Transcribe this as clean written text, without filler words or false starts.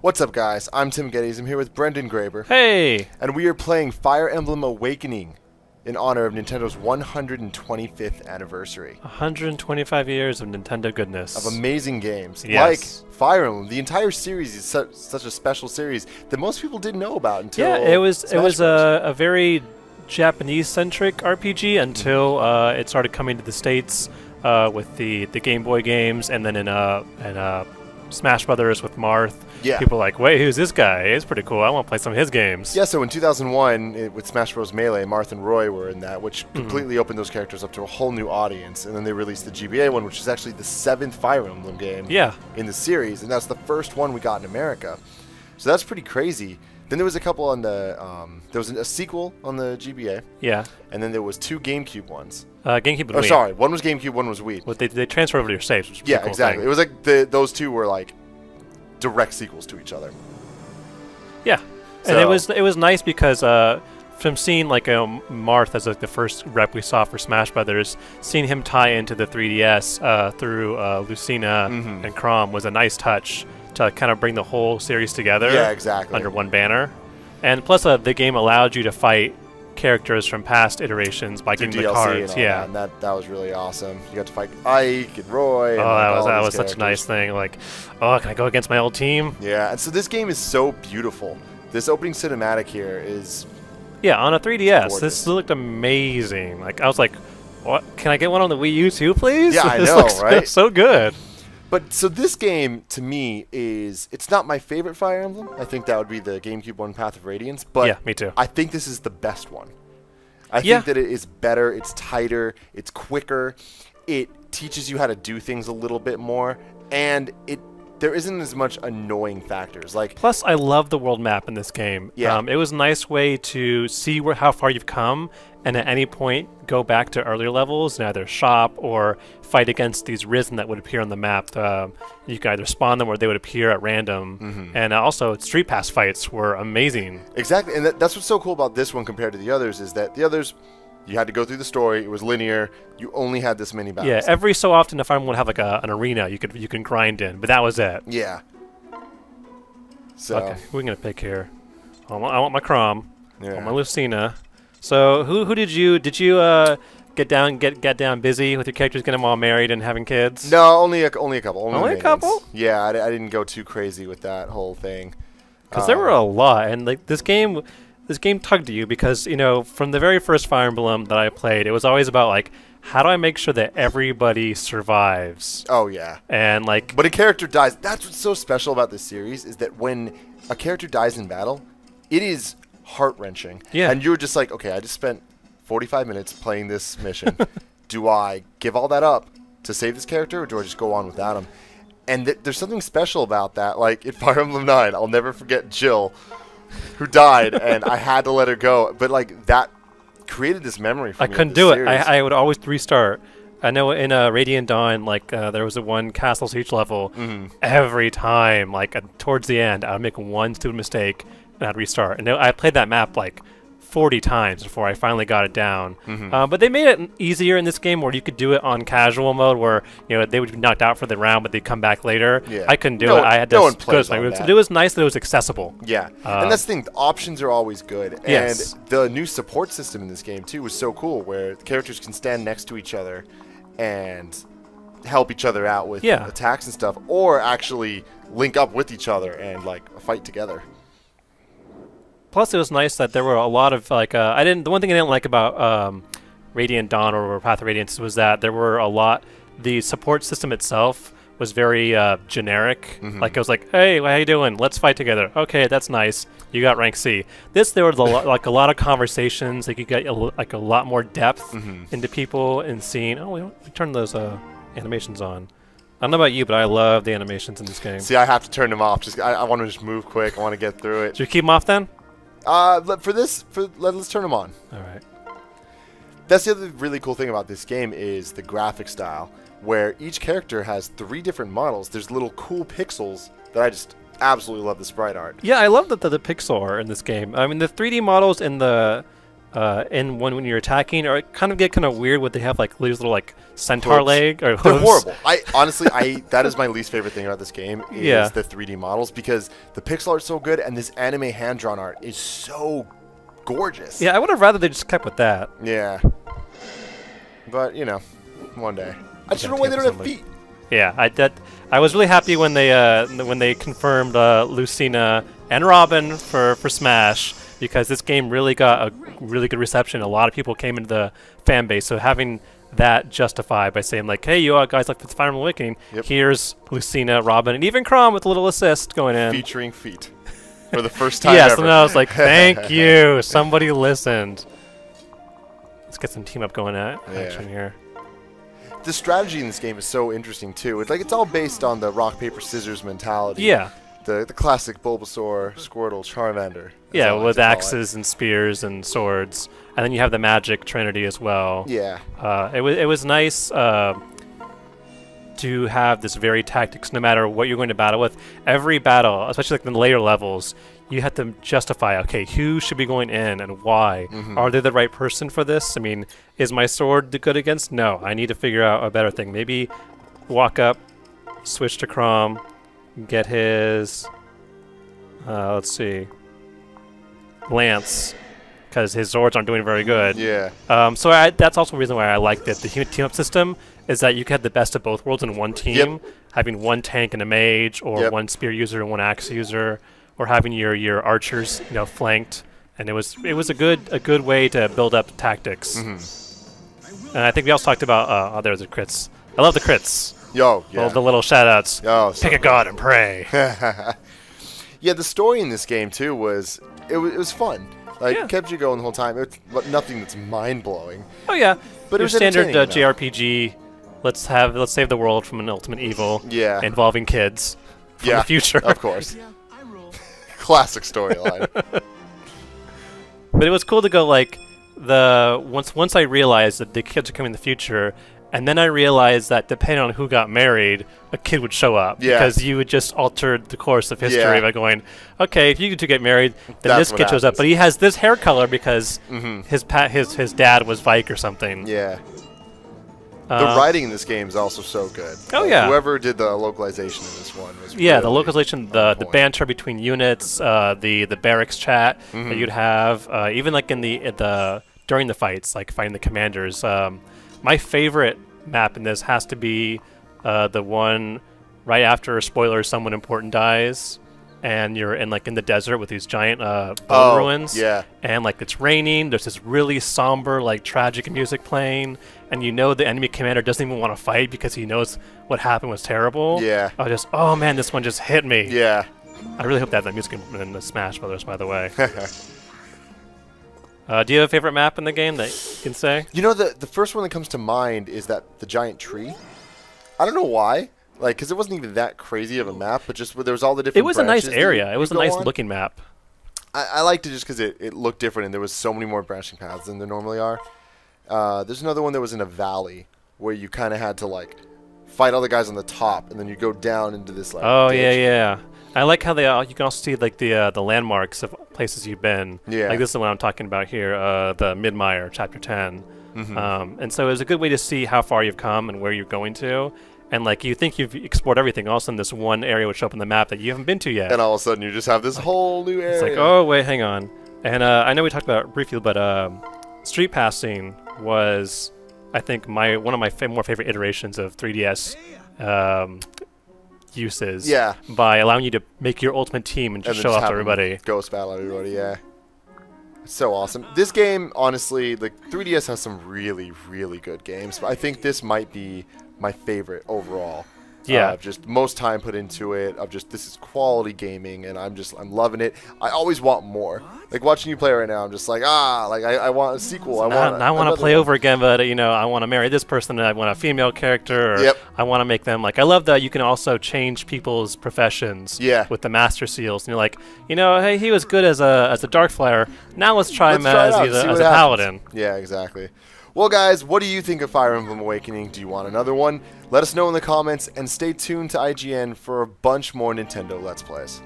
What's up, guys? I'm Tim Geddes. I'm here with Brendan Graber. Hey! And we are playing Fire Emblem Awakening in honor of Nintendo's 125th anniversary. 125 years of Nintendo goodness. Of amazing games. Yes. Like Fire Emblem. The entire series is such a special series that most people didn't know about until it was Smash Bros. a very Japanese-centric RPG until it started coming to the States with the Game Boy games, and then in Smash Brothers with Marth. Yeah. People were like, wait, who's this guy? He's pretty cool. I want to play some of his games. Yeah, so in 2001, with Smash Bros. Melee, Marth and Roy were in that, which completely opened those characters up to a whole new audience. And then they released the GBA one, which is actually the 7th Fire Emblem game in the series. And that's the first one we got in America. So that's pretty crazy. Then there was a couple on the... there was a sequel on the GBA. Yeah. And then there was 2 GameCube ones. GameCube and Oh, Wii. sorry. One was GameCube, one was Wii. Well, they transfer over to your saves, which is a Yeah, cool exactly. thing. It was like those two were like direct sequels to each other. Yeah, and it was nice because from seeing like Marth as like the first rep we saw for Smash Brothers, seeing him tie into the 3DS through Lucina and Chrom was a nice touch to kind of bring the whole series together. Yeah, exactly. Under one banner, and plus the game allowed you to fight characters from past iterations by getting the cards. And all that was really awesome. You got to fight Ike and Roy. And that was such a nice thing. Like, oh, can I go against my old team? Yeah, and so this game is so beautiful. This opening cinematic here is on a 3DS. gorgeous. This looked amazing. Like I was like, what? Can I get one on the Wii U too, please? Yeah, I This know, looks right? So good. But so this game to me it's not my favorite Fire Emblem. I think that would be the GameCube one, Path of Radiance. But yeah, me too. I think this is the best one. I think that it is better, it's tighter, it's quicker, it teaches you how to do things a little bit more, and there isn't as much annoying factors. Like, plus, I love the world map in this game. Yeah. It was a nice way to see how far you've come, and at any point go back to earlier levels and either shop or fight against these risen that would appear on the map. You could either spawn them or they would appear at random. And also, Street Pass fights were amazing. Exactly, and that's what's so cool about this one compared to the others is that the others, you had to go through the story. It was linear. You only had this many battles. Yeah, every so often, if I want to have like an arena, you can grind in, but that was it. Yeah. So okay, who are we gonna pick here? I want my Chrom. Yeah. I want my Lucina. So who did you get down busy with your characters, get them all married and having kids? No, only a couple. Only a couple? Yeah, I didn't go too crazy with that whole thing. Because there were a lot, and like this game tugged at you because from the very first Fire Emblem that I played, it was always about like, how do I make sure that everybody survives? Oh yeah. And like, but a character dies. That's what's so special about this series is that when a character dies in battle, it is heart-wrenching. Yeah. And you're just like, okay, I just spent 45 minutes playing this mission. Do I give all that up to save this character, or do I just go on without him? And there's something special about that. Like in Fire Emblem 9, I'll never forget Jill, who died, and I had to let her go. But like that created this memory for me. I couldn't do it. I would always restart. I know in Radiant Dawn, like there was a one Castle Siege level. Every time, like towards the end, I would make one stupid mistake and I'd restart. And I played that map like 40 times before I finally got it down. But they made it easier in this game where you could do it on casual mode where they would be knocked out for the round but they'd come back later. Yeah. I couldn't do it. I had to go to my roots. But it was nice that it was accessible. Yeah. And that's the thing. The options are always good. Yes. And the new support system in this game too was so cool where the characters can stand next to each other and help each other out with attacks and stuff, or actually link up with each other and like fight together. Plus, it was nice that there were a lot of like the one thing I didn't like about Radiant Dawn or Path of Radiance was that there were a lot. The support system itself was very generic. Like it was like, hey, how you doing? Let's fight together. Okay, that's nice. You got rank C. There was like a lot of conversations. Like you get like a lot more depth into people and seeing. Oh, we turned those animations on. I don't know about you, but I love the animations in this game. See, I have to turn them off. I want to just move quick. I want to get through it. Should we keep them off then? Let's turn them on. All right. That's the other really cool thing about this game is the graphic style, where each character has 3 different models. There's little cool pixels that I just absolutely love the sprite art. Yeah, I love the pixel art in this game. I mean, the 3D models in the and when you're attacking, or it kind of get kind of weird when they have like these little like centaur leg or hooves. They're horrible. Honestly, that is my least favorite thing about this game is the 3D models, because the pixel art's so good and this anime hand-drawn art is so gorgeous. Yeah, I would have rather they just kept with that. Yeah. But, you know, one day. I just don't know why they don't have feet. Yeah, I was really happy when they confirmed Lucina and Robin for Smash, because this game really got a really good reception. A lot of people came into the fan base, so having that justified by saying like, hey, you guys like Fire Emblem Awakening, here's Lucina, Robin, and even Chrom with a little assist going in. Featuring feet. For the first time yes, ever. and I was like, thank you. Somebody listened. Let's get some team up going action here. The strategy in this game is so interesting too. It's all based on the rock paper scissors mentality. Yeah. The classic Bulbasaur, Squirtle, Charmander. Yeah, with axes and spears and swords, and then you have the magic trinity as well. Yeah. It was nice to have this very tactics. No matter what you're going to battle with, every battle, especially like in the later levels, you have to justify, okay, who should be going in and why? Are they the right person for this? I mean, is my sword good against? No, I need to figure out a better thing. Maybe walk up, switch to Chrom, get his, let's see, Lance, because his swords aren't doing very good. Yeah. So that's also the reason why I like the team-up system, is that you can have the best of both worlds in one team, having one tank and a mage, or one spear user and one axe user, or having your archers, flanked, and it was a good way to build up tactics. And I think we also talked about there's the crits. I love the crits. Yo, yeah. The little shout-outs. Oh, pick a god and pray. Yeah, the story in this game too was fun. It kept you going the whole time. It's nothing that's mind-blowing. Oh yeah, but your it was standard JRPG. Let's save the world from an ultimate evil. Yeah. Involving kids from the future. Of course. Classic storyline. But it was cool to go once I realized that the kids are coming in the future, and then I realized that depending on who got married, a kid would show up. Yeah. Because you had just altered the course of history by going, okay, if you two get married, then this kid shows up. But he has this hair color because his dad was Vike or something. Yeah. The writing in this game is also so good. Oh, yeah. Whoever did the localization in this one was really the localization, the banter between units, the barracks chat that you'd have, even like in the during the fights, like fighting the commanders. My favorite map in this has to be the one right after, spoiler, someone important dies, and you're in the desert with these giant bone ruins. Yeah. And it's raining. There's this really somber, tragic music playing, and the enemy commander doesn't even want to fight because he knows what happened was terrible. Yeah. Oh man, this one just hit me. Yeah. I really hope they have that music in the Smash Brothers, by the way. Do you have a favorite map in the game that you can say? The first one that comes to mind is the giant tree. I don't know why. Because it wasn't even that crazy of a map, but just there was all the different. It was a nice area. It was a nice looking map. I liked it just because it looked different, and there was so many more branching paths than there normally are. There's another one that was in a valley where you kind of had to fight all the guys on the top, and then you go down into this ditch. Yeah. I like how you can also see the landmarks of places you've been. Yeah. This is the one I'm talking about here, the Midmire, Chapter 10. And so it was a good way to see how far you've come and where you're going to. And you think you've explored everything, all of a sudden this one area would show up on the map that you haven't been to yet. And all of a sudden you just have this whole new area. It's oh wait, hang on. And I know we talked about it briefly, but street passing was, I think, one of my more favorite iterations of 3DS uses. Yeah. By allowing you to make your ultimate team and just show off to everybody. Ghost battle everybody, yeah. It's so awesome. This game, honestly, 3DS has some really, really good games. But I think this might be my favorite overall. Yeah. Just most time put into it. This is quality gaming, and I'm loving it. I always want more. Watching you play right now, I'm just I want a sequel. I want to play over again, but I want to marry this person. I want a female character. Or I want to make them I love that you can also change people's professions. Yeah. With the master seals, and you're hey, he was good as a dark flyer. Now let's try him as a paladin. Yeah, exactly. Well, guys, what do you think of Fire Emblem Awakening? Do you want another one? Let us know in the comments, and stay tuned to IGN for a bunch more Nintendo Let's Plays.